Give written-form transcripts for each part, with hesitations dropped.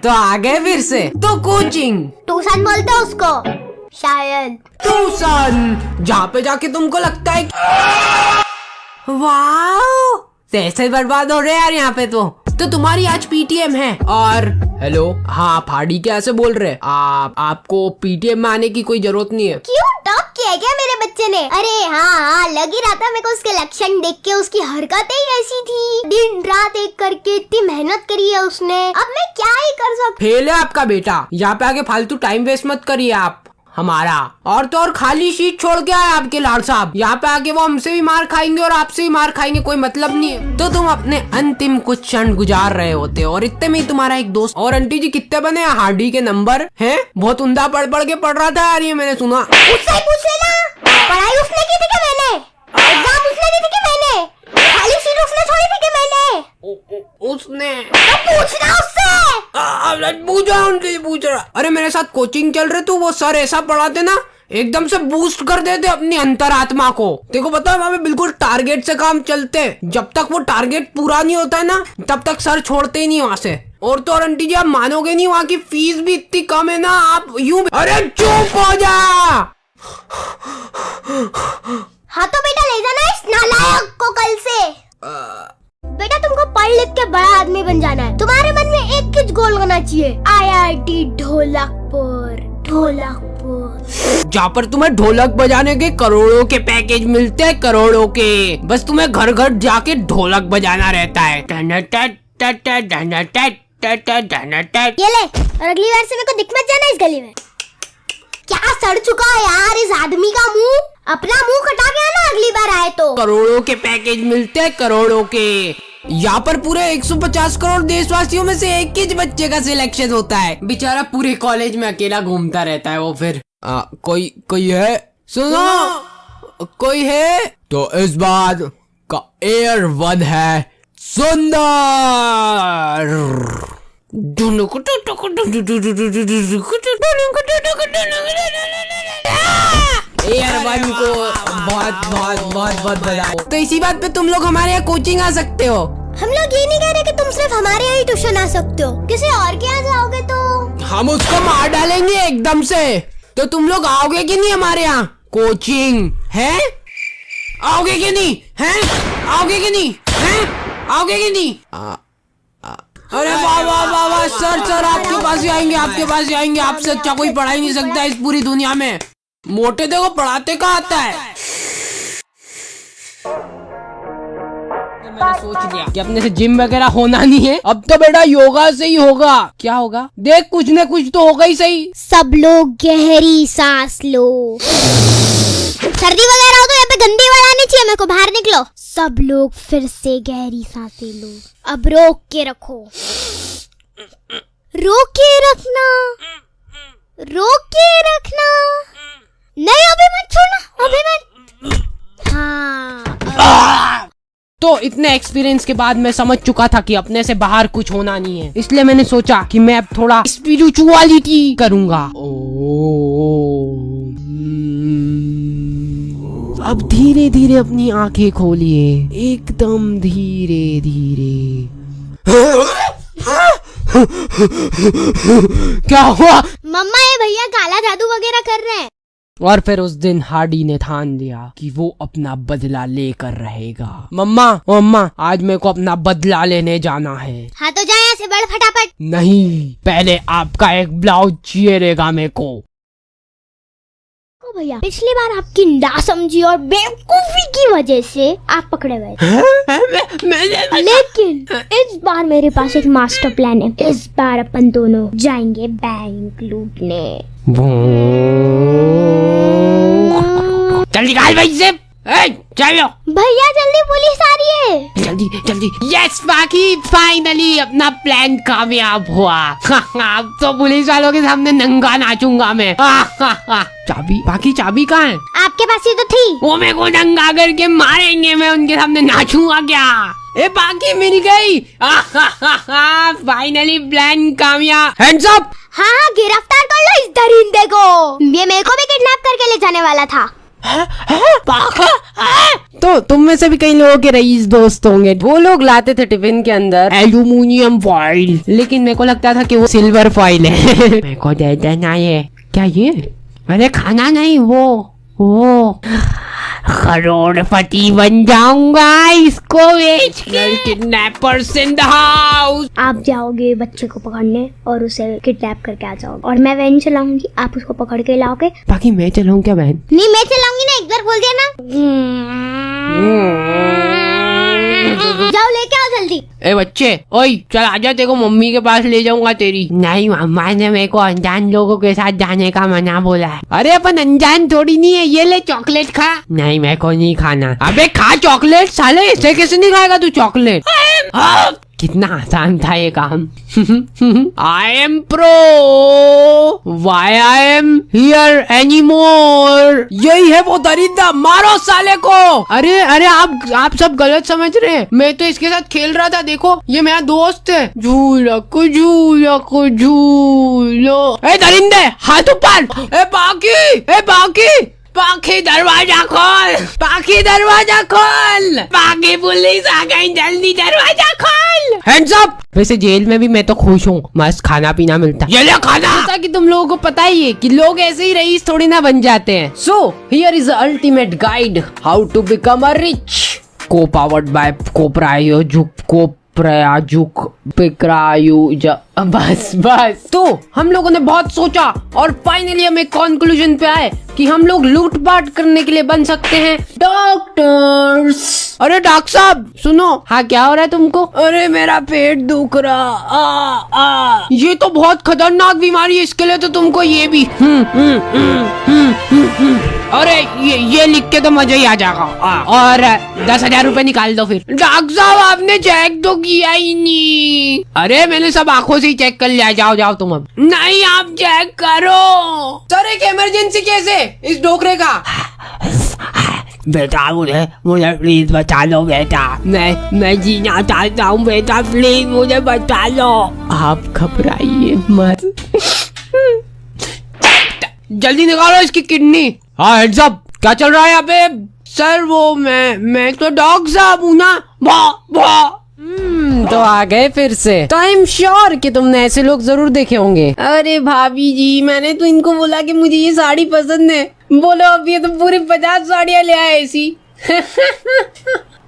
तो आ गए फिर से। तो कोचिंग ट्यूशन बोलते हैं उसको शायद। ट्यूशन जहाँ पे जाके तुमको लगता है वाह पैसे बर्बाद हो रहे हैं यार यहाँ पे। तो तुम्हारी आज पीटीएम है। और हेलो हाँ आप हार्डी कैसे बोल रहे? आपको पीटीएम में आने की कोई जरूरत नहीं है। क्यों टॉप किया क्या मेरे बच्चे ने? अरे हाँ लग ही रहा था मेरे को उसके लक्षण देख के। उसकी हरकतें ही ऐसी थी, दिन रात एक करके इतनी मेहनत करी है उसने। अब मैं क्या ही कर सकती। फेल है आपका बेटा। यहाँ पे आके फालतू टाइम वेस्ट मत करिए आप हमारा। और तो और खाली शीट छोड़ के आए आपके लाड साहब। यहाँ पे आके वो हमसे भी मार खाएंगे और आपसे भी मार खाएंगे, कोई मतलब नहीं है। तो तुम अपने अंतिम कुछ क्षण गुजार रहे होते हो और इतने में तुम्हारा एक दोस्त। और आंटी जी कितने बने हार्डी के नंबर हैं? बहुत उमदा पढ़ के पढ़ रहा था यार ये मैंने सुना। उससे पूछ लेना, पढ़ाई उसने की थी कि मैंने? एग्जाम उसने दी थी कि मैंने? खाली शीट उसने छोड़ी थी कि मैंने? उसने तो पूछना उससे। पूछ रहा। अरे मेरे साथ कोचिंग चल रहे तो वो सर ऐसा पढ़ाते ना एकदम से बूस्ट कर देते अपनी अंतरात्मा को। देखो पता है वहाँ पे बिल्कुल टारगेट से काम चलते। जब तक वो टारगेट पूरा नहीं होता है ना तब तक सर छोड़ते ही नहीं वहाँ से। और तो और आंटी जी आप मानोगे नहीं वहाँ की फीस भी इतनी कम है ना। आप यूं अरे चुप हो जा। हाँ तो बेटा ले जाना इस नालायक को कल से। बेटा तुमको पढ़ लिख के बड़ा आदमी बन जाना है। तुम्हारे मन में एक ही गोल होना चाहिए, IIT ढोलकपुर। जहाँ पर तुम्हें ढोलक बजाने के करोड़ों के पैकेज मिलते हैं, करोड़ों के। बस तुम्हें घर घर जाके ढोलक बजाना रहता है। ये ले, और अगली बार से मेरे को दिख मत जाना इस गली में। क्या सड़ चुका है यार इस आदमी का मुंह। अपना मुंह कटा के आना अगली बार आए तो। करोड़ों के पैकेज मिलते हैं, करोड़ों के। यहाँ पर पूरे 150 करोड़ देशवासियों में से एक ही बच्चे का सिलेक्शन होता है। बेचारा पूरे कॉलेज में अकेला घूमता रहता है वो। फिर कोई है? सुनो कोई है? तो इस बार का एयर वन है सुंदर। एयर वन को बहुत बजाओ। तो इसी बात पे तुम लोग हमारे यहाँ कोचिंग आ सकते हो। हम लोग ये नहीं कह रहे कि तुम सिर्फ हमारे यहाँ ही ट्यूशन आ सकते हो। किसी और के यहाँ जाओगे तो हम उसको मार डालेंगे एकदम से। तो तुम लोग आओगे कि नहीं हमारे यहाँ कोचिंग है? आओगे कि नहीं है? आओगे कि नहीं है? आओगे कि नहीं? अरे वाह सर आपके पास ही आएंगे, आपके पास ही आएंगे। आपसे अच्छा कोई पढ़ा ही नहीं सकता इस पूरी दुनिया में। मोटे देखो पढ़ाते का आता है। मैंने सोच लिया कि अपने से जिम वगैरह होना नहीं है। अब तो बेटा योगा से ही होगा। क्या होगा? देख कुछ न कुछ तो होगा ही सही। सब लोग गहरी सांस लो। सर्दी वगैरह हो तो यहाँ पे गंदी हवा आनी चाहिए। मेरे को बाहर निकलो। सब लोग फिर से गहरी सांसें लो। अब रोक के रखो। रोक के रखना, रोक के रखना। नहीं अभी मत छोड़ना, अभी मत। हाँ तो इतने एक्सपीरियंस के बाद मैं समझ चुका था कि अपने से बाहर कुछ होना नहीं है। इसलिए मैंने सोचा कि मैं अब थोड़ा स्पिरिचुअलिटी करूंगा। अब धीरे धीरे अपनी आंखें खोलिए, एकदम धीरे धीरे। क्या हुआ? मम्मा ये भैया काला जादू वगैरह कर रहे हैं। और फिर उस दिन हार्डी ने ठान लिया कि वो अपना बदला लेकर रहेगा। मम्मा आज मेरे को अपना बदला लेने जाना है। हाँ तो जाए यहाँ से बढ़ फटाफट। नहीं पहले आपका एक ब्लाउज चाहिएगा मेरे को। भैया पिछली बार आपकी नासमझी और बेवकूफी की वजह से आप पकड़े गए। लेकिन इस बार मेरे पास एक मास्टर प्लान है। इस बार अपन दोनों जाएंगे बैंक लूटने। जल्दी निकाल भाई से। चलो भैया जल्दी पुलिस आ रही है। जल्दी। यस बाकी फाइनली अपना प्लान कामयाब हुआ। अब तो पुलिस वालों के सामने नंगा नाचूंगा मैं। चाबी बाकी चाबी कहाँ है? आपके पास ही तो थी। वो मेरे को नंगा करके मारेंगे, मैं उनके सामने नाचूंगा क्या? ए बाकी मिल गई। फाइनली प्लान कामयाब। Hands up. हाँ गिरफ्तार कर लो इस दरिंदे को। ये मेरे को भी किडनैप करके ले जाने वाला था। तो तुम में से भी कई लोगों के रईस दोस्त होंगे, वो लोग लाते थे टिफिन के अंदर एल्यूमिनियम फॉइल, लेकिन मेरे को लगता था कि वो सिल्वर फॉइल है। मेरे को दे देना ये। क्या ये? अरे खाना नहीं, वो करोड़पति बन जाऊंगा इसको बेच के। Kidnappers in the house. आप जाओगे बच्चे को पकड़ने और उसे किडनैप करके आ जाओगे, और मैं वैन चलाऊंगी, आप उसको पकड़ के लाओगे। बाकी मैं चलाऊं क्या बहन? नहीं, मैं चलाऊंगी ना, एक बार बोल दिया ना। जाओ लेके आओ जल्दी। ए बच्चे, ओए चल आजा, तेरे को मम्मी के पास ले जाऊंगा तेरी। नहीं, मम्मा ने मेरे को अनजान लोगों के साथ जाने का मना बोला है। अरे अपन अनजान थोड़ी नहीं है, ये ले चॉकलेट खा। नहीं, मेरे को नहीं खाना। अबे खा चॉकलेट साले, ऐसे कैसे नहीं खाएगा तू चॉकलेट? कितना आसान था ये काम। I am pro, why I am here anymore. यही है वो दरिंदा, मारो साले को। अरे अरे आप सब गलत समझ रहे हैं, मैं तो इसके साथ खेल रहा था। देखो ये मेरा दोस्त है। झूलो को झूलो को झूलो। ए दरिंदे, हाथ ऊपर। ए बाकी दरवाजा खोल। बाकी दरवाजा खोल। बाकी पुलिस आ गई, जल्दी दरवाजा खोल। Hands up. वैसे जेल में भी मैं तो खुश हूँ, मस्त खाना पीना मिलता है। ये ले खाना। जैसा कि तुम लोगों को पता ही है कि लोग ऐसे ही रईस थोड़ी ना बन जाते हैं। So here is the ultimate guide how to become a rich, को पावर्ड बाय बस। तो हम लोगों ने बहुत सोचा और फाइनली हम एक कंक्लूजन पे आए कि हम लोग लूट पाट करने के लिए बन सकते हैं डॉक्टर्स। अरे डॉक्टर साहब सुनो। हाँ क्या हो रहा है तुमको? अरे मेरा पेट दुख रहा। ये तो बहुत खतरनाक बीमारी है, इसके लिए तो तुमको ये भी अरे ये लिख के तो मजा ही आ जाएगा। और 10,000 रुपए निकाल दो फिर। डॉक्टर साहब आपने चेक तो किया ही नहीं। अरे मैंने सब आंखों से ही चेक कर लिया। जाओ तुम अब। नहीं आप चेक करो। सर एक इमरजेंसी केस है इस डोकरे का। बेटा मुझे प्लीज बचा लो बेटा, मैं जीना चाहता हूँ बेटा, प्लीज मुझे बचा लो। आप घबराइए मत। जल्दी निकालो इसकी किडनी। हाँ हेड्स अप, क्या चल रहा है यहाँ पे? सर वो मैं तो डॉक्टर साहब हूँ ना। तो आ गए फिर से। तो आई एम श्योर कि तुमने ऐसे लोग जरूर देखे होंगे। अरे भाभी जी, मैंने तो इनको बोला कि मुझे ये साड़ी पसंद है, बोलो अब ये तो पूरी 50 साड़ियाँ ले आए ऐसी।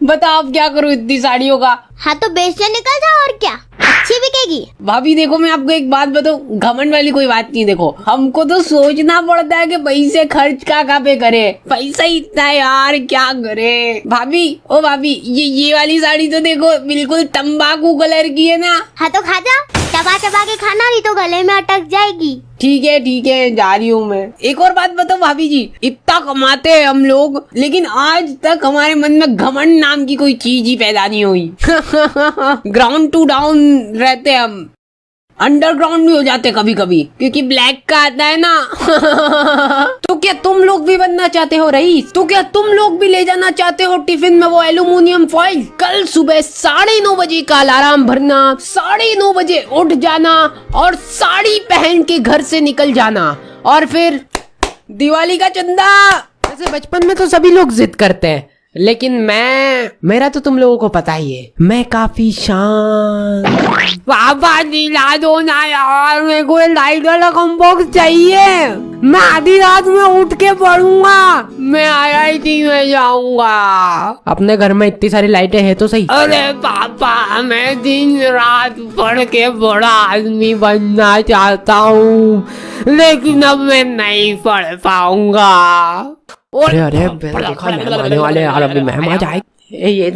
बताओ अब क्या करूँ इतनी साड़ियों का? हाँ तो बेचने निकल जाओ, और क्या, अच्छी बिकेगी। भाभी देखो मैं आपको एक बात बताऊं, घमंड वाली कोई बात नहीं। देखो हमको तो सोचना पड़ता है कि पैसे खर्च कहाँ पे करे, पैसा ही इतना है यार, क्या करे। भाभी ओ भाभी, ये वाली साड़ी तो देखो बिल्कुल तंबाकू कलर की है ना। हाँ तो खा जा, चबा चबा के खाना, नहीं तो गले में अटक जाएगी। ठीक है जा रही हूँ मैं। एक और बात बताओ भाभी जी, इतना कमाते हैं हम लोग, लेकिन आज तक हमारे मन में घमंड नाम की कोई चीज ही पैदा नहीं हुई। ग्राउंड टू डाउन रहते हम, अंडरग्राउंड भी हो जाते कभी कभी, क्योंकि ब्लैक का आता है ना। तो क्या तुम लोग भी बनना चाहते हो रईस? तो क्या तुम लोग भी ले जाना चाहते हो टिफिन में वो एल्यूमिनियम फॉइल? कल सुबह 9:30 बजे का अलार्म भरना, 9:30 बजे उठ जाना और साड़ी पहन के घर से निकल जाना, और फिर दिवाली का चंदा। वैसे बचपन में तो सभी लोग जिद करते हैं, लेकिन मेरा तो तुम लोगों को पता ही है, मैं काफी शांत। पापा दिला दो ना यार, मेरे को लाइट वाला कॉम्बॉक्स चाहिए। मैं आधी रात में उठ के पढ़ूंगा, मैं IIT में जाऊंगा। अपने घर में इतनी सारी लाइटें हैं तो सही। अरे पापा मैं दिन रात पढ़ के बड़ा आदमी बनना चाहता हूँ, लेकिन अब मैं नहीं पढ़ पाऊंगा। अरे देखा आने वाले यार, अभी मेहमान जाए। ये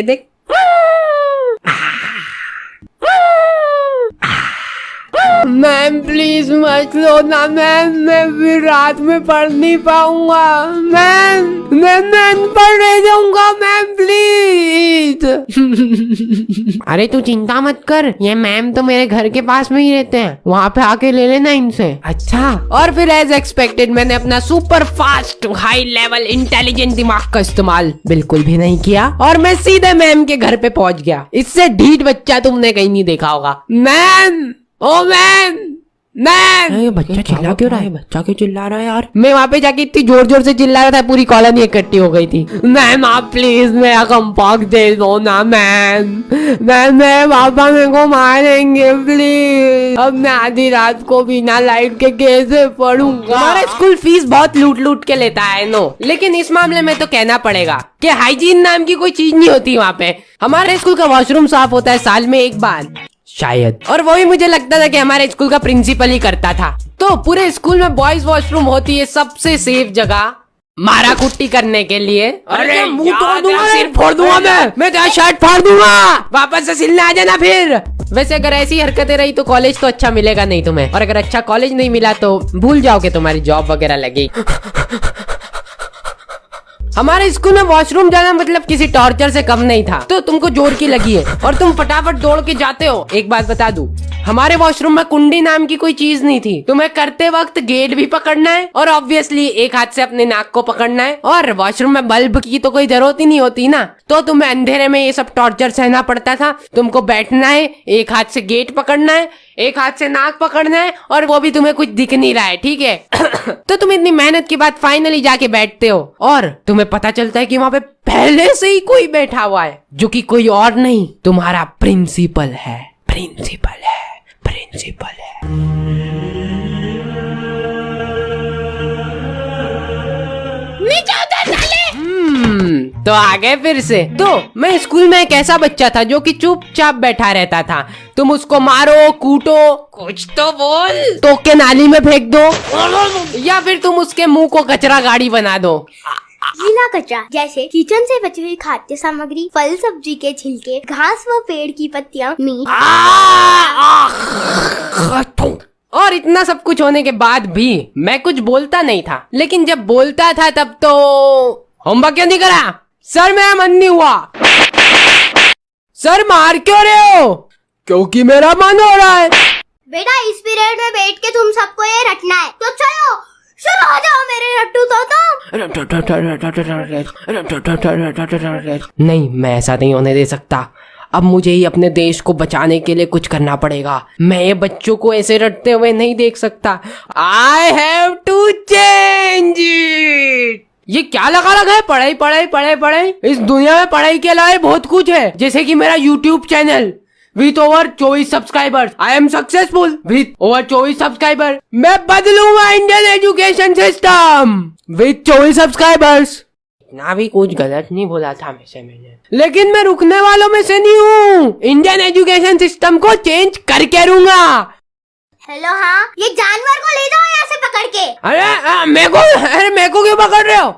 देख मैम प्लीज मत लो ना मैम, मैं फिर रात में पढ़ नहीं पाऊंगा मैम, मैं पढ़ने जाऊंगा मैम प्लीज। अरे तू चिंता मत कर, ये मैम तो मेरे घर के पास में ही रहते हैं, वहाँ पे आके ले लेना इनसे। अच्छा। और फिर एज एक्सपेक्टेड मैंने अपना super fast high level intelligent दिमाग का इस्तेमाल बिल्कुल भी नहीं किया और मैं सीधे मैम के घर पे पहुंच गया। इससे ढीठ बच्चा तुमने कहीं नहीं देखा होगा। मैम, ओ मैम, मैन। बच्चा चिल्ला क्यों रहा है? बच्चा क्यों चिल्ला रहा है यार? मैं वहाँ पे जाके इतनी जोर जोर से चिल्ला रहा था, पूरी कॉलोनी इकट्ठी हो गई थी। मैम आप प्लीज मेरा कॉम्पॉक्स दे दो ना मैम। मैम पापा मेरे को मारेंगे प्लीज। अब मैं आधी रात को बिना लाइट के कैसे पढ़ूंगा? हमारा स्कूल फीस बहुत लूट लूट के लेता है नो, लेकिन इस मामले में तो कहना पड़ेगा कि हाइजीन नाम की कोई चीज नहीं होती वहाँ पे। हमारे स्कूल का वॉशरूम साफ होता है साल में एक बार शायद, और वही मुझे लगता था कि हमारे स्कूल का प्रिंसिपल ही करता था। तो पूरे स्कूल में बॉयज वॉशरूम होती है सबसे सेफ जगह मारा कुट्टी करने के लिए। अरे मुंह तोड़ दूंगा, सिर फोड़ दूंगा मैं तेरा शर्ट फाड़ दूंगा। वापस से सिलने आ जाना फिर। वैसे अगर ऐसी हरकतें रही तो कॉलेज तो अच्छा मिलेगा नहीं तुम्हें, और अगर अच्छा कॉलेज नहीं मिला तो भूल जाओ कि तुम्हारी जॉब वगैरह लगी। हमारे स्कूल में वॉशरूम जाना मतलब किसी टॉर्चर से कम नहीं था। तो तुमको जोर की लगी है और तुम फटाफट दौड़ के जाते हो। एक बात बता दूं, हमारे वॉशरूम में कुंडी नाम की कोई चीज नहीं थी। तुम्हें करते वक्त गेट भी पकड़ना है और ऑब्वियसली एक हाथ से अपने नाक को पकड़ना है, और वॉशरूम में बल्ब की तो कोई जरूरत ही नहीं होती ना। तो तुम्हें अंधेरे में ये सब टॉर्चर सहना पड़ता था। तुमको बैठना है, एक हाथ से गेट पकड़ना है, एक हाथ से नाक पकड़ना है, और वो भी तुम्हें कुछ दिख नहीं रहा है, ठीक है? तो तुम इतनी मेहनत के बाद फाइनली जाके बैठते हो और तुम्हें पता चलता है कि वहां पे पहले से ही कोई बैठा हुआ है, जो कि कोई और नहीं तुम्हारा प्रिंसिपल है। प्रिंसिपल है, प्रिंसिपल है। तो आ गए फिर से। तो मैं स्कूल में एक ऐसा बच्चा था जो कि चुपचाप बैठा रहता था। तुम उसको मारो, कूटो, कुछ तो बोल, तो के नाली में फेंक दो, या फिर तुम उसके मुंह को कचरा गाड़ी बना दो। गीला कचरा जैसे किचन से बची हुई खाद्य सामग्री, फल सब्जी के छिलके, घास व पेड़ की पत्तियां, मीट। और इतना सब कुछ होने के बाद भी मैं कुछ बोलता नहीं था, लेकिन जब बोलता था तब तो होमवर्क क्यों नहीं करा? सर मेरा मन नहीं हुआ। सर मार क्यों रहे हो? क्योंकि मेरा मन हो रहा है। बेटा इस पीरियड में बैठ के तुम सबको ये रटना है, तो चलो शुरू हो जाओ मेरे रट्टू तो। नहीं, मैं ऐसा नहीं होने दे सकता। अब मुझे ही अपने देश को बचाने के लिए कुछ करना पड़ेगा। मैं ये बच्चों को ऐसे रटते हुए नहीं देख सकता। I have to change it. ये क्या लगा रखा है? पढ़ाई पढ़ाई पढ़ाई पढ़ाई। इस दुनिया में पढ़ाई के अलावा बहुत कुछ है, जैसे कि मेरा YouTube channel with over 24 subscribers. I am successful with over 24 subscriber. मैं बदलूंगा Indian education system with 24 subscribers. ना भी कुछ गलत नहीं बोला था मैंने, लेकिन मैं रुकने वालों में से नहीं हूँ। इंडियन एजुकेशन सिस्टम को चेंज करके रहूंगा। हेलो हाँ, ये जानवर को ले जाओ यहाँ से पकड़ के। अरे मेरे को क्यों पकड़ रहे हो?